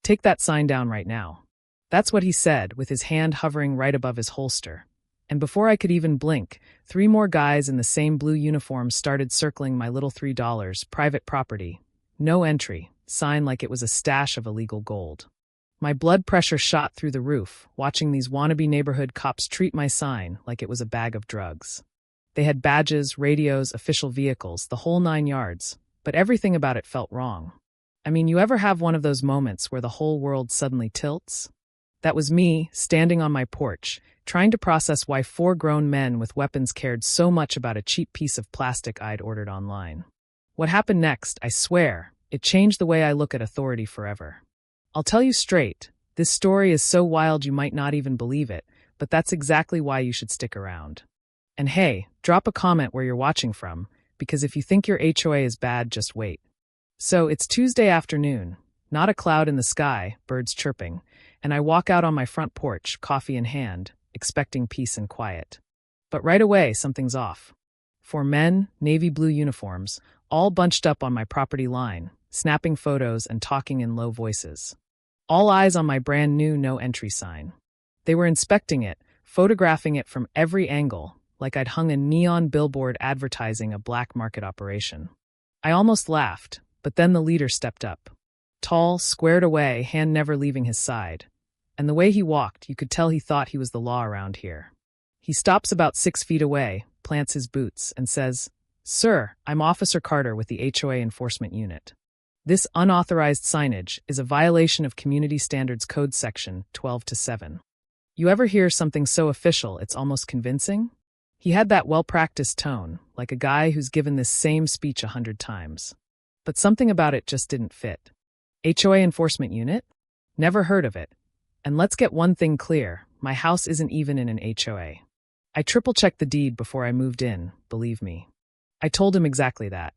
Take that sign down right now. That's what he said, with his hand hovering right above his holster. And before I could even blink, 3 more guys in the same blue uniform started circling my little $3, private property. No entry, sign like it was a stash of illegal gold. My blood pressure shot through the roof, watching these wannabe neighborhood cops treat my sign like it was a bag of drugs. They had badges, radios, official vehicles, the whole 9 yards, but everything about it felt wrong. I mean, you ever have one of those moments where the whole world suddenly tilts? That was me, standing on my porch, trying to process why 4 grown men with weapons cared so much about a cheap piece of plastic I'd ordered online. What happened next, I swear, it changed the way I look at authority forever. I'll tell you straight, this story is so wild you might not even believe it, but that's exactly why you should stick around. And hey, drop a comment where you're watching from, because if you think your HOA is bad, just wait. So it's Tuesday afternoon, not a cloud in the sky, birds chirping, and I walk out on my front porch, coffee in hand, expecting peace and quiet. But right away, something's off. 4 men, navy blue uniforms, all bunched up on my property line, snapping photos and talking in low voices. All eyes on my brand new no entry sign. They were inspecting it, photographing it from every angle, like I'd hung a neon billboard advertising a black market operation. I almost laughed, but then the leader stepped up. Tall, squared away, hand never leaving his side. And the way he walked, you could tell he thought he was the law around here. He stops about 6 feet away, plants his boots, and says, "Sir, I'm Officer Carter with the HOA Enforcement Unit. This unauthorized signage is a violation of Community Standards Code Section 12-7. You ever hear something so official it's almost convincing?" He had that well-practiced tone, like a guy who's given this same speech 100 times. But something about it just didn't fit. HOA Enforcement Unit? Never heard of it. And let's get one thing clear, my house isn't even in an HOA. I triple-checked the deed before I moved in, believe me. I told him exactly that.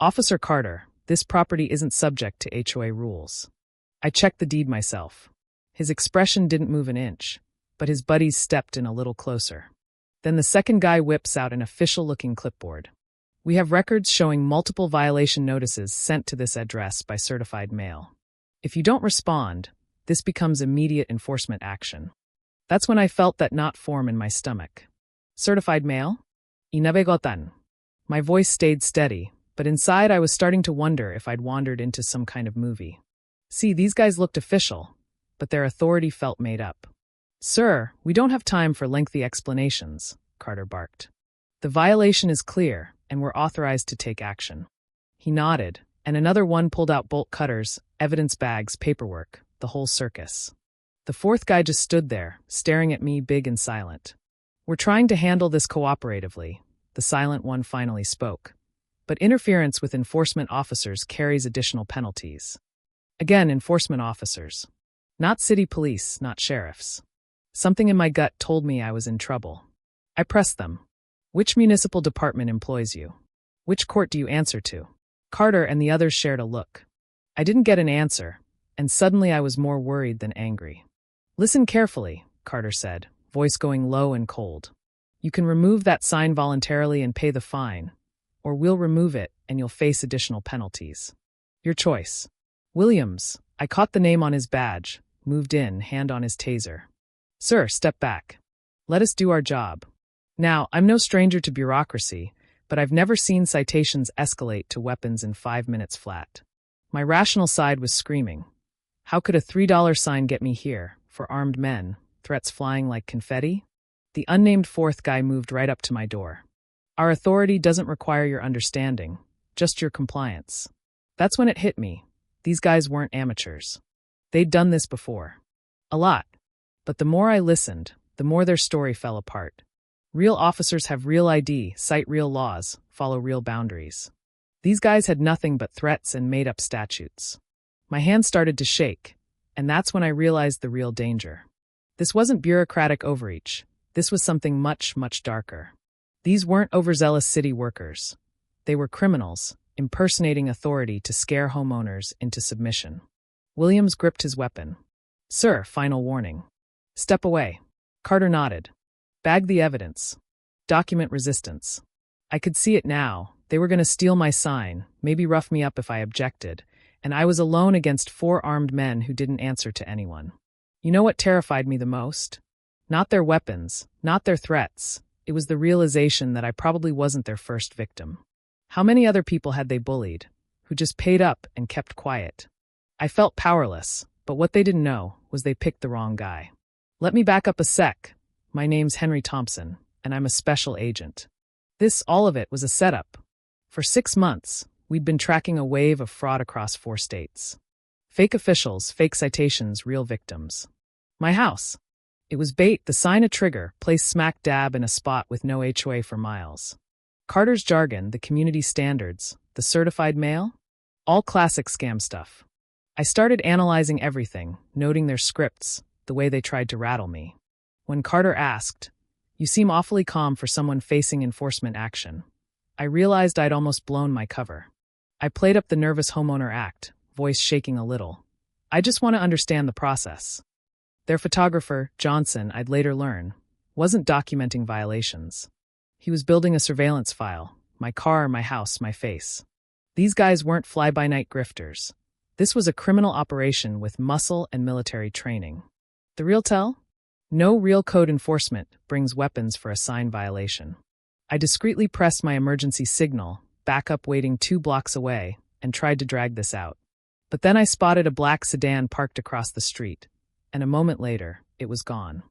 "Officer Carter, this property isn't subject to HOA rules." I checked the deed myself. His expression didn't move an inch, but his buddies stepped in a little closer. Then the second guy whips out an official-looking clipboard. "We have records showing multiple violation notices sent to this address by certified mail. If you don't respond, this becomes immediate enforcement action." That's when I felt that knot form in my stomach. "Certified mail? Inabegotan." My voice stayed steady, but inside I was starting to wonder if I'd wandered into some kind of movie. See, these guys looked official, but their authority felt made up. "Sir, we don't have time for lengthy explanations," Carter barked. "The violation is clear, and we're authorized to take action." He nodded, and another one pulled out bolt cutters, evidence bags, paperwork, the whole circus. The fourth guy just stood there, staring at me big and silent. "We're trying to handle this cooperatively," the silent one finally spoke. "But interference with enforcement officers carries additional penalties." Again, enforcement officers. Not city police, not sheriffs. Something in my gut told me I was in trouble. I pressed them. "Which municipal department employs you? Which court do you answer to?" Carter and the others shared a look. I didn't get an answer, and suddenly I was more worried than angry. "Listen carefully," Carter said, voice going low and cold. "You can remove that sign voluntarily and pay the fine, or we'll remove it and you'll face additional penalties. Your choice." "Williams," I caught the name on his badge, moved in, hand on his taser. "Sir, step back. Let us do our job." Now, I'm no stranger to bureaucracy, but I've never seen citations escalate to weapons in 5 minutes flat. My rational side was screaming. How could a $3 sign get me here, for armed men, threats flying like confetti? The unnamed fourth guy moved right up to my door. "Our authority doesn't require your understanding, just your compliance." That's when it hit me. These guys weren't amateurs. They'd done this before. A lot. But the more I listened, the more their story fell apart. Real officers have real ID, cite real laws, follow real boundaries. These guys had nothing but threats and made-up statutes. My hand started to shake, and that's when I realized the real danger. This wasn't bureaucratic overreach. This was something much, much darker. These weren't overzealous city workers. They were criminals, impersonating authority to scare homeowners into submission. Williams gripped his weapon. "Sir, final warning. Step away." Carter nodded. "Bag the evidence. Document resistance." I could see it now. They were going to steal my sign, maybe rough me up if I objected, and I was alone against 4 armed men who didn't answer to anyone. You know what terrified me the most? Not their weapons, not their threats. It was the realization that I probably wasn't their first victim. How many other people had they bullied, who just paid up and kept quiet? I felt powerless, but what they didn't know was they picked the wrong guy. Let me back up a sec. My name's Henry Thompson, and I'm a special agent. All of it was a setup. For 6 months, we'd been tracking a wave of fraud across 4 states. Fake officials, fake citations, real victims. My house. It was bait, the sign a trigger, placed smack dab in a spot with no HOA for miles. Carter's jargon, the community standards, the certified mail? All classic scam stuff. I started analyzing everything, noting their scripts, the way they tried to rattle me. When Carter asked, "You seem awfully calm for someone facing enforcement action," I realized I'd almost blown my cover. I played up the nervous homeowner act, voice shaking a little. "I just want to understand the process." Their photographer, Johnson, I'd later learn, wasn't documenting violations. He was building a surveillance file, my car, my house, my face. These guys weren't fly-by-night grifters. This was a criminal operation with muscle and military training. The real tell? No real code enforcement brings weapons for a sign violation. I discreetly pressed my emergency signal, backup waiting 2 blocks away, and tried to drag this out. But then I spotted a black sedan parked across the street, and a moment later, it was gone.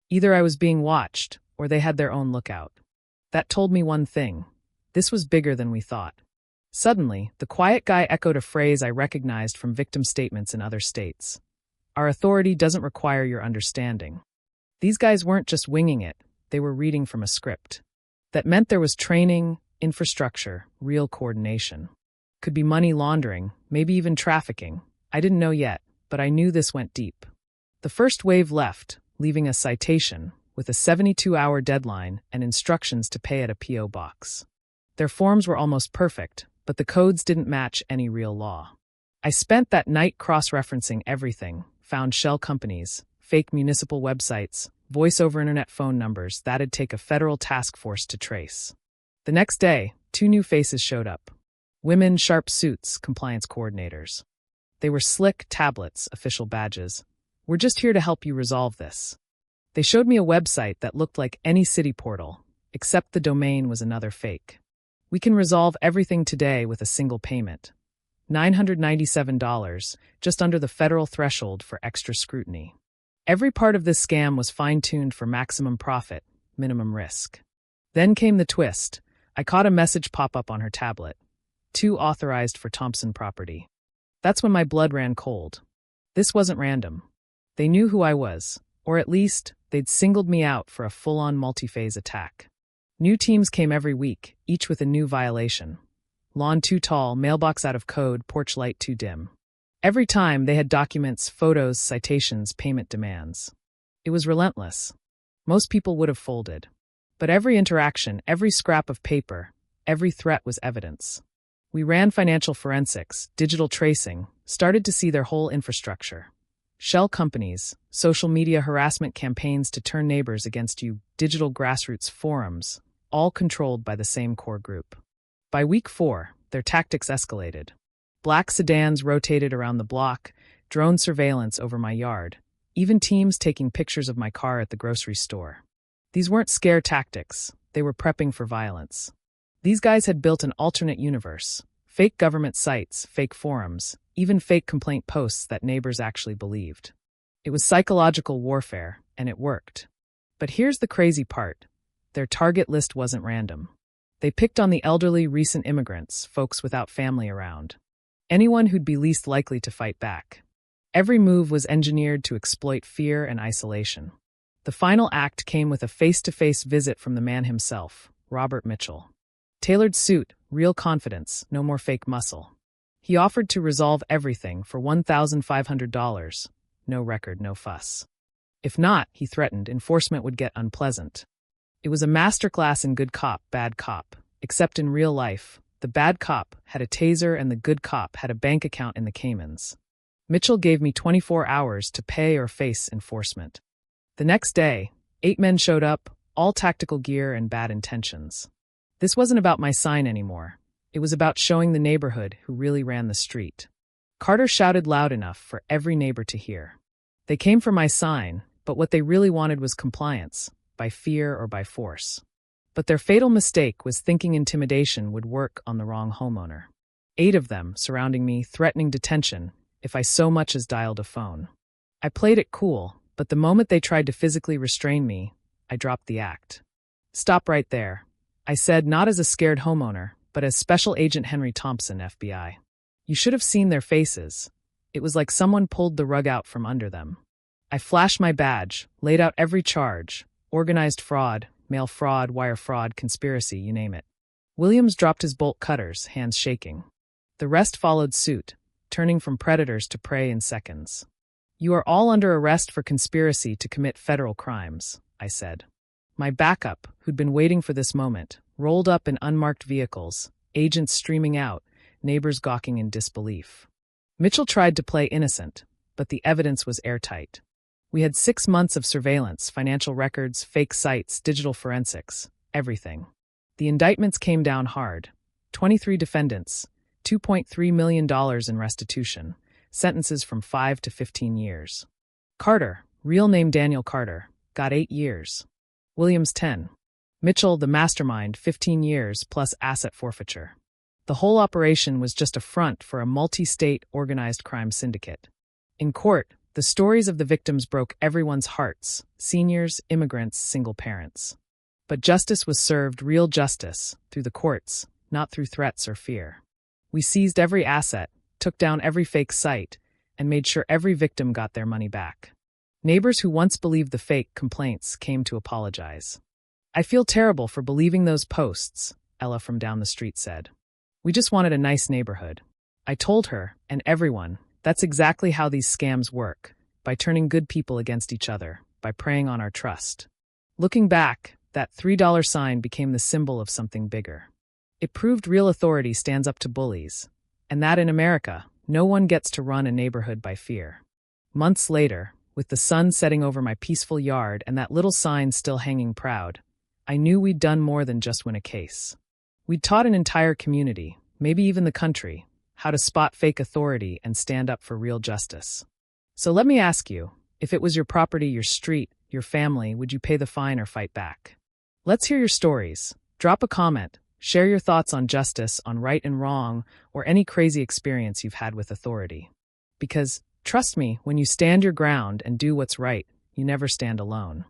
Either I was being watched, or they had their own lookout. That told me one thing. This was bigger than we thought. Suddenly, the quiet guy echoed a phrase I recognized from victim statements in other states. "Our authority doesn't require your understanding." These guys weren't just winging it, they were reading from a script. That meant there was training, infrastructure, real coordination. Could be money laundering, maybe even trafficking. I didn't know yet, but I knew this went deep. The first wave left, leaving a citation, with a 72-hour deadline and instructions to pay at a P.O. box. Their forms were almost perfect, but the codes didn't match any real law. I spent that night cross-referencing everything, found shell companies, fake municipal websites, voice-over internet phone numbers that'd take a federal task force to trace. The next day, 2 new faces showed up. Women, sharp suits, compliance coordinators. They were slick tablets, official badges. "We're just here to help you resolve this." They showed me a website that looked like any city portal, except the domain was another fake. "We can resolve everything today with a single payment. $997, just under the federal threshold for extra scrutiny." Every part of this scam was fine-tuned for maximum profit, minimum risk. Then came the twist. I caught a message pop up on her tablet. "2 authorized for Thompson property." That's when my blood ran cold. This wasn't random. They knew who I was, or at least, they'd singled me out for a full-on multi-phase attack. New teams came every week, each with a new violation. Lawn too tall, mailbox out of code, porch light too dim. Every time, they had documents, photos, citations, payment demands. It was relentless. Most people would have folded. But every interaction, every scrap of paper, every threat was evidence. We ran financial forensics, digital tracing, started to see their whole infrastructure. Shell companies, social media harassment campaigns to turn neighbors against you, digital grassroots forums, all controlled by the same core group. By week 4, their tactics escalated. Black sedans rotated around the block, drone surveillance over my yard, even teams taking pictures of my car at the grocery store. These weren't scare tactics, they were prepping for violence. These guys had built an alternate universe, fake government sites, fake forums, even fake complaint posts that neighbors actually believed. It was psychological warfare, and it worked. But here's the crazy part. Their target list wasn't random. They picked on the elderly, recent immigrants, folks without family around. Anyone who'd be least likely to fight back. Every move was engineered to exploit fear and isolation. The final act came with a face-to-face visit from the man himself, Robert Mitchell. Tailored suit, real confidence, no more fake muscle. He offered to resolve everything for $1,500. No record, no fuss. If not, he threatened, enforcement would get unpleasant. It was a masterclass in good cop, bad cop. Except in real life, the bad cop had a taser and the good cop had a bank account in the Caymans. Mitchell gave me 24 hours to pay or face enforcement. The next day, 8 men showed up, all tactical gear and bad intentions. This wasn't about my sign anymore. It was about showing the neighborhood who really ran the street. Carter shouted loud enough for every neighbor to hear. They came for my sign, but what they really wanted was compliance, by fear or by force. But their fatal mistake was thinking intimidation would work on the wrong homeowner. 8 of them surrounding me, threatening detention if I so much as dialed a phone. I played it cool, but the moment they tried to physically restrain me, I dropped the act. "Stop right there," I said, not as a scared homeowner, but as Special Agent Henry Thompson, FBI. You should have seen their faces. It was like someone pulled the rug out from under them. I flashed my badge, laid out every charge: organized fraud, mail fraud, wire fraud, conspiracy, you name it. Williams dropped his bolt cutters, hands shaking. The rest followed suit, turning from predators to prey in seconds. "You are all under arrest for conspiracy to commit federal crimes," I said. My backup, who'd been waiting for this moment, rolled up in unmarked vehicles, agents streaming out, neighbors gawking in disbelief. Mitchell tried to play innocent, but the evidence was airtight. We had 6 months of surveillance, financial records, fake sites, digital forensics, everything. The indictments came down hard. 23 defendants, $2.3 million in restitution, sentences from 5 to 15 years. Carter, real name Daniel Carter, got 8 years. Williams 10. Mitchell, the mastermind, 15 years plus asset forfeiture. The whole operation was just a front for a multi-state organized crime syndicate. In court, the stories of the victims broke everyone's hearts: seniors, immigrants, single parents. But justice was served, real justice, through the courts, not through threats or fear. We seized every asset, took down every fake site, and made sure every victim got their money back. Neighbors who once believed the fake complaints came to apologize. "I feel terrible for believing those posts," Ella from down the street said. "We just wanted a nice neighborhood." I told her, and everyone, that's exactly how these scams work, by turning good people against each other, by preying on our trust. Looking back, that $3 sign became the symbol of something bigger. It proved real authority stands up to bullies, and that in America, no one gets to run a neighborhood by fear. Months later, with the sun setting over my peaceful yard and that little sign still hanging proud, I knew we'd done more than just win a case. We'd taught an entire community, maybe even the country, how to spot fake authority and stand up for real justice. So let me ask you, if it was your property, your street, your family, would you pay the fine or fight back? Let's hear your stories. Drop a comment, share your thoughts on justice, on right and wrong, or any crazy experience you've had with authority. Because, trust me, when you stand your ground and do what's right, you never stand alone.